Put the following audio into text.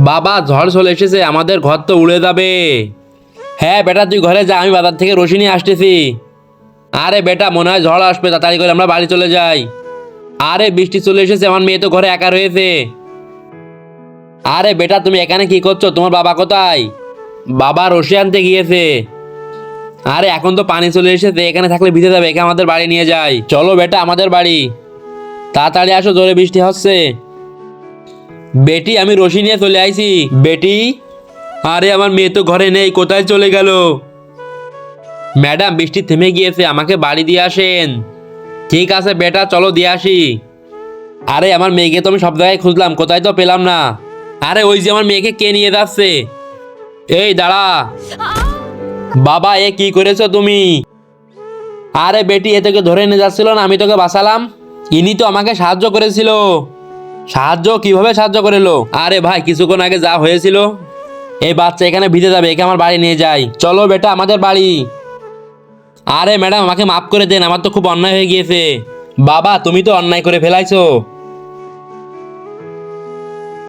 বাবা ঝড় চলে এসেছে, আমাদের ঘর তো উড়ে যাবে। হ্যাঁ বেটা তুই ঘরে যা, আমি বাজার থেকে রশি নিয়ে আসতেছি। আরে বেটা মনে হয় ঝড় আসবে, তাড়াতাড়ি করে আমরা বাড়ি চলে যাই। আরে বৃষ্টি চলে এসেছে, আমার মেয়ে তো ঘরে একা রয়েছে। আরে বেটা তুমি এখানে কি করছো, তোমার বাবা কোথায়? বাবা রশি আনতে গিয়েছে। আরে এখন তো পানি চলে এসেছে, এখানে থাকলে ভিজে যাবে, একে আমাদের বাড়ি নিয়ে যাই। চলো বেটা আমাদের বাড়ি, তাড়াতাড়ি আসো, জোরে বৃষ্টি হচ্ছে। বেটি আমি রশি নিয়ে চলে আইছি। বেটি, আরে আমার মেয়ে তো ঘরে নেই, কোথায় চলে গেল? ম্যাডাম বৃষ্টি থেমে গিয়েছে, আমাকে বাড়ি দিয়ে আসেন। ঠিক আছে বেটা চলো দিয়ে আসি। আরে আমার মেয়েকে তো আমি সব জায়গায় খুঁজলাম, কোথায় তো পেলাম না। আরে ওই যে আমার মেয়েকে কে নিয়ে যাচ্ছে? এই দাঁড়া। বাবা এ কি করেছো তুমি? আরে বেটি এ তোকে ধরে নিয়ে যাচ্ছিল না, আমি তোকে বাঁচালাম। ইনি তো আমাকে সাহায্য করেছিল। সাহায্য কিভাবে সাহায্য করেলো? আরে ভাই কিছুক্ষণ আগে যা হয়েছিল, এই বাচ্চা এখানে ভিজে যাবে, একে আমার বাড়ি নিয়ে যাই। চলো বেটা আমাদের বাড়ি। আরে ম্যাডাম আমাকে মাফ করে দেন, আমার তো খুব অন্যায় হয়ে গিয়েছে। বাবা তুমি তো অন্যায় করে ফেলাইছো।